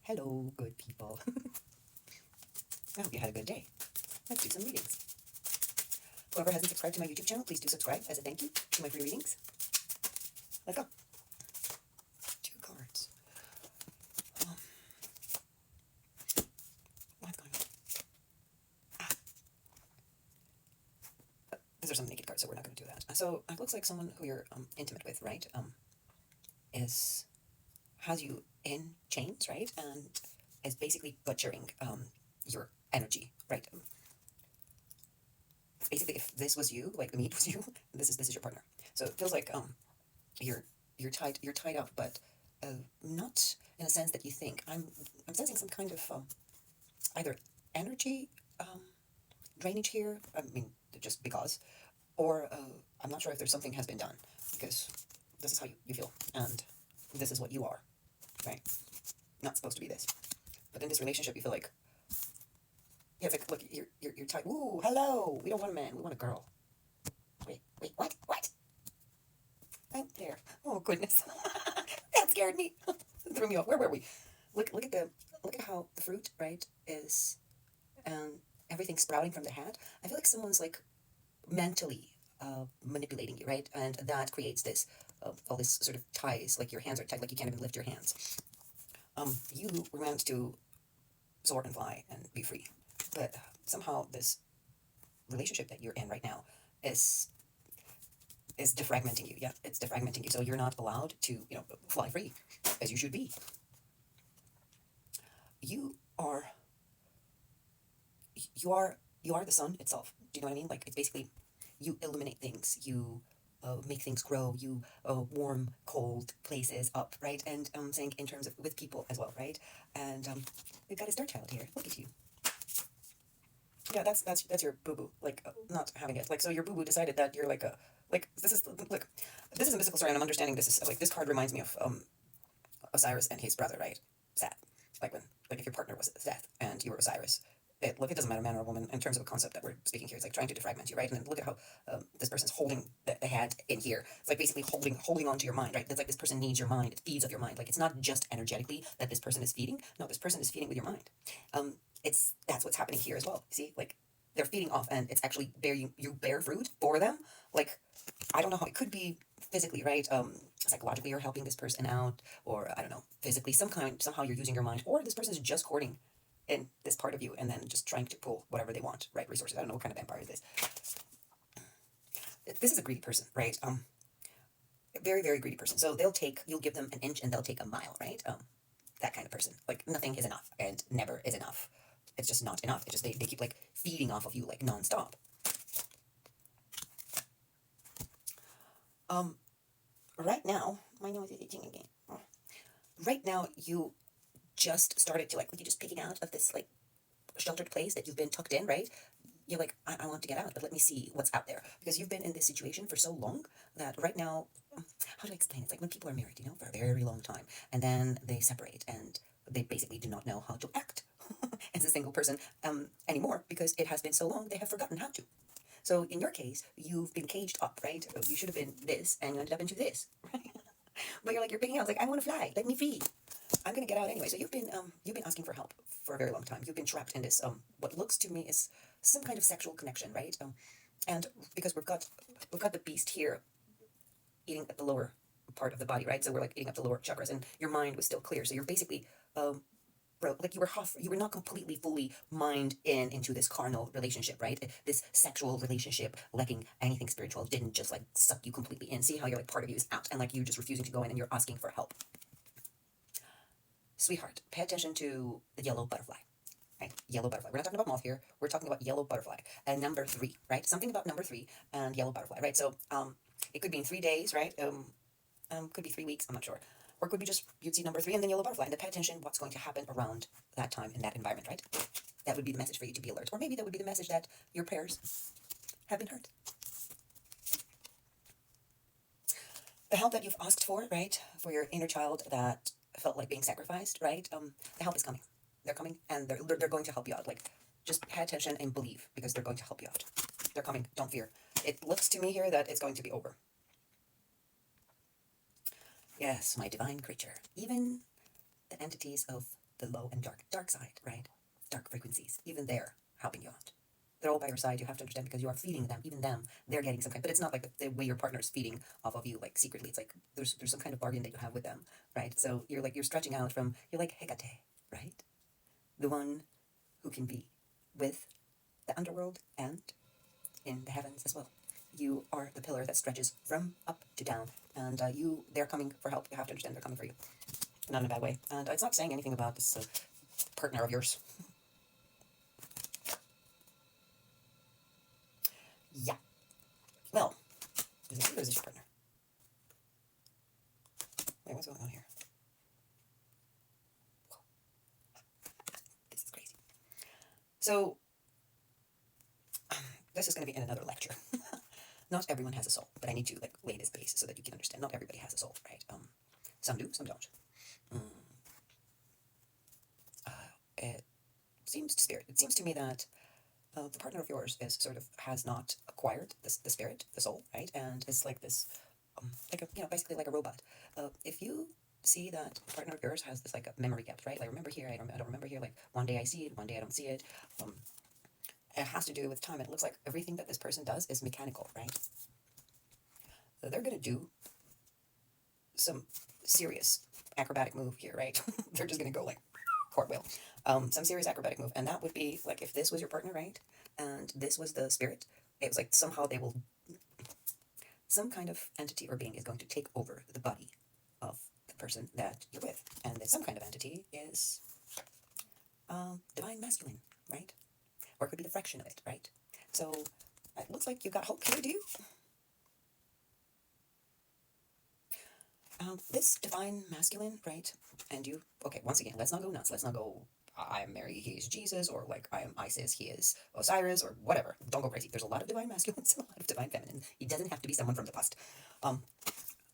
Hello, good people. I hope you had a good day. Let's do some readings. Whoever hasn't subscribed to my YouTube channel, please do subscribe as a thank you to my free readings. Let's go. 2 cards. What's going on? These are some naked cards, so we're not going to do that. So it looks like someone who you're intimate with, right? Has you in chains, right? And is basically butchering your energy, right? Basically, if this was you, like the meat was you, this is your partner. So it feels like you're tied up, but not in a sense that you think. I'm sensing some kind of either energy drainage here. I mean, just because, or I'm not sure if there's something has been done, because this is how you feel, and this is what you are, right? Not supposed to be this, but in this relationship, you feel like, yeah, it's like, look, you're tied. Ooh, hello. We don't want a man. We want a girl. Wait, what? I'm there. Oh goodness, that scared me. Threw me off. Where were we? Look at how the fruit, right, is, everything sprouting from the hat. I feel like someone's like mentally manipulating you, right, and that creates this all this sort of ties. Like your hands are tied, like you can't even lift your hands. You were meant to soar and fly and be free, but somehow this relationship that you're in right now is defragmenting you. Yeah, it's defragmenting you. So you're not allowed to, fly free as you should be. You are the sun itself. Do you know what I mean? Like, it's basically, you illuminate things. You make things grow. You warm cold places up, right? And saying in terms of with people as well, right? And we've got a star child here. Look at you. Yeah, that's your boo boo. Like, not having it. Like, so your boo boo decided that you're like a this is a mystical story, and I'm understanding this is like, this card reminds me of Osiris and his brother, right? Seth. Like if your partner was Seth and you were Osiris. It doesn't matter, man or woman, in terms of a concept that we're speaking here. It's like trying to defragment you, right? And then look at how this person's holding the head in here. It's like basically holding on to your mind, right? It's like this person needs your mind. It feeds off your mind. Like, it's not just energetically that this person is feeding. No, this person is feeding with your mind. That's what's happening here as well. See, like, they're feeding off, and it's actually you bear fruit for them. Like, I don't know how it could be physically, right? Psychologically, you're helping this person out, or I don't know, physically, somehow you're using your mind, or this person is just courting in this part of you, and then just trying to pull whatever they want, right? Resources. I don't know what kind of empire is this. This is a greedy person, right? Very, very greedy person. So you'll give them an inch, and they'll take a mile, right? That kind of person. Like, nothing is enough, and never is enough. It's just not enough. It's just they keep like feeding off of you like nonstop. Right now, my nose is itching again. Right now, you just started to, like you're just peeking out of this like sheltered place that you've been tucked in, right? You're like, I want to get out, but let me see what's out there, because you've been in this situation for so long that right now, how do I explain it? It's like when people are married, for a very long time, and then they separate, and they basically do not know how to act as a single person anymore, because it has been so long they have forgotten how to. So in your case, you've been caged up, right? You should have been this, and you ended up into this, right? But you're picking out, like, I want to fly, let me free. I'm gonna get out anyway. So you've been asking for help for a very long time. You've been trapped in this what looks to me is some kind of sexual connection, right? And because we've got the beast here eating at the lower part of the body, right? So we're like eating up the lower chakras, and your mind was still clear. So you're basically like you were not completely fully mind into this carnal relationship, right? This sexual relationship lacking anything spiritual didn't just like suck you completely in. See how you're like part of you is out, and like you just refusing to go in, and you're asking for help. Sweetheart, pay attention to the yellow butterfly, right? Yellow butterfly. We're not talking about moth here. We're talking about yellow butterfly and number 3, right? Something about number 3 and yellow butterfly, right? So it could be in 3 days, right? Could be 3 weeks. I'm not sure. Or it could be just you'd see number 3 and then yellow butterfly, and then pay attention what's going to happen around that time in that environment, right? That would be the message for you to be alert, or maybe that would be the message that your prayers have been heard. The help that you've asked for, right, for your inner child that felt like being sacrificed, right? The help is coming. They're coming, and they're going to help you out. Like, just pay attention and believe, because they're going to help you out. They're coming. Don't fear. It looks to me here that it's going to be over. Yes, my divine creature. Even the entities of the low and dark side, right? Dark frequencies, even they're helping you out. They're all by your side. You have to understand, because you are feeding them, even them, they're getting some kind, but it's not like the way your partner is feeding off of you, like secretly. It's like there's some kind of bargain that you have with them, right? So you're stretching out from, you're like Hecate, right? The one who can be with the underworld and in the heavens as well. You are the pillar that stretches from up to down, and they're coming for help. You have to understand they're coming for you, not in a bad way. And it's not saying anything about this partner of yours. Yeah. Well, is it you or is this your partner? Wait, what's going on here? Whoa. This is crazy. So, this is going to be in another lecture. Not everyone has a soul, but I need to like lay this base so that you can understand. Not everybody has a soul, right? Some do, some don't. It seems to spirit. It seems to me that the partner of yours is sort of has not acquired the spirit, the soul, right? And is like this, like a basically like a robot. If you see that the partner of yours has this like a memory gap, right? Like remember here, I don't remember here. Like one day I see it, one day I don't see it. It has to do with time. It looks like everything that this person does is mechanical, right? So they're gonna do some serious acrobatic move here, right? They're just gonna go like cartwheel. Some serious acrobatic move, and that would be like if this was your partner, right? And this was the spirit. It was like somehow some kind of entity or being is going to take over the body of the person that you're with, and that some kind of entity is divine masculine, right? Or it could be the fraction of it, right? So it looks like you got hope here, do you? This divine masculine, right? And you, okay, once again, let's not go nuts. Let's not go, I am Mary, he is Jesus, or like I am Isis, he is Osiris, or whatever. Don't go crazy. There's a lot of divine masculines and a lot of divine feminine. It doesn't have to be someone from the past.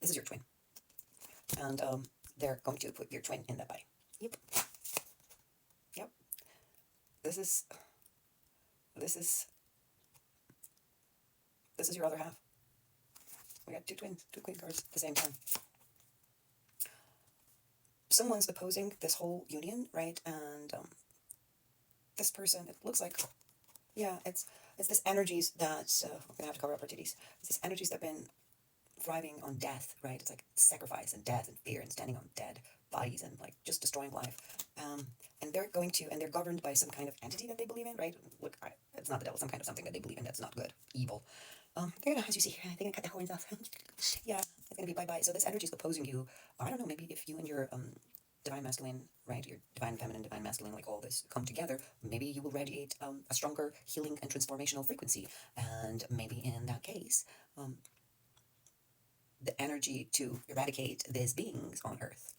This is your twin. And they're going to put your twin in that body. Yep. Yep. This is your other half. We got two twins, two queen cards at the same time. Someone's opposing this whole union, right? And this person, it looks like, yeah, it's this energies that we're gonna have to cover up our titties. It's this energies that have been thriving on death, right? It's like sacrifice and death and fear and standing on dead bodies and like just destroying life. And they're governed by some kind of entity that they believe in, right? Look, it's not the devil, some kind of something that they believe in that's not good, evil. They're gonna, as you see here, they're gonna cut the horns off. Yeah, it's gonna be bye-bye. So this energy is opposing you. I don't know, maybe if you and your divine masculine, right, your divine feminine, divine masculine, like all this come together, maybe you will radiate a stronger healing and transformational frequency. And maybe in that case, the energy to eradicate these beings on Earth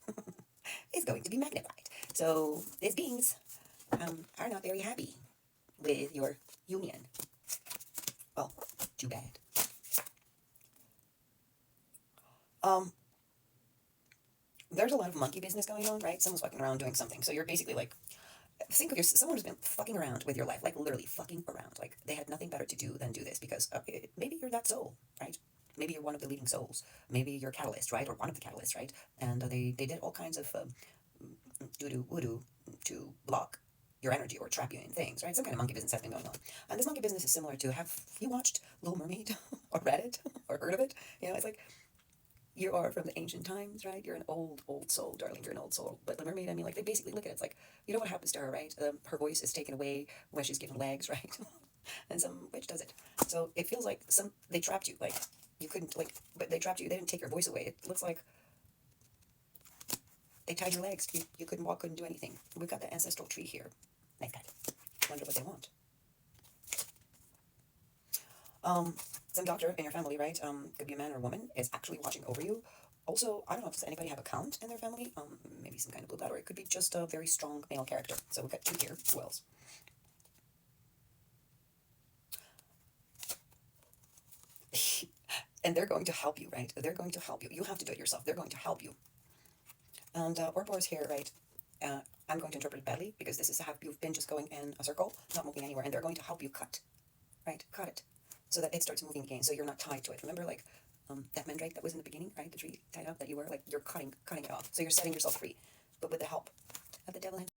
is going to be magnified. So these beings are not very happy with your union. Well, too bad. There's a lot of monkey business going on, right? Someone's walking around doing something. So you're basically like, think of someone who's been fucking around with your life, like literally fucking around. Like they had nothing better to do than do this because maybe you're that soul, right? Maybe you're one of the leading souls. Maybe you're a catalyst, right? Or one of the catalysts, right? And they did all kinds of doo-doo voodoo to block your energy or trap you in things, right? Some kind of monkey business has been going on. And this monkey business is similar to, have you watched Little Mermaid or read it or heard of it? You know, it's like, you are from the ancient times, right? You're an old soul, darling. You're an old soul. But the mermaid, I mean, like, they basically look at it. It's like, you know what happens to her, right? Her voice is taken away when she's given legs, right? And some witch does it. So it feels like they trapped you. Like, you couldn't, like, but they trapped you. They didn't take your voice away. It looks like they tied your legs. You couldn't walk, couldn't do anything. We've got the ancestral tree here. Nice guy. Wonder what they want. Some doctor in your family, right? Could be a man or a woman, is actually watching over you. Also, I don't know if does anybody have a count in their family. Maybe some kind of blue blood, or it could be just a very strong male character. So we've got two here. Who else? And they're going to help you, right? They're going to help you. You have to do it yourself. They're going to help you. And Ouroboros here, right? I'm going to interpret it badly because this is how you've been just going in a circle, not moving anywhere, and they're going to help you cut, right? Cut it so that it starts moving again. So you're not tied to it. Remember, like that mandrake that was in the beginning, right? The tree tied up that you were like, you're cutting it off. So you're setting yourself free, but with the help of the devil.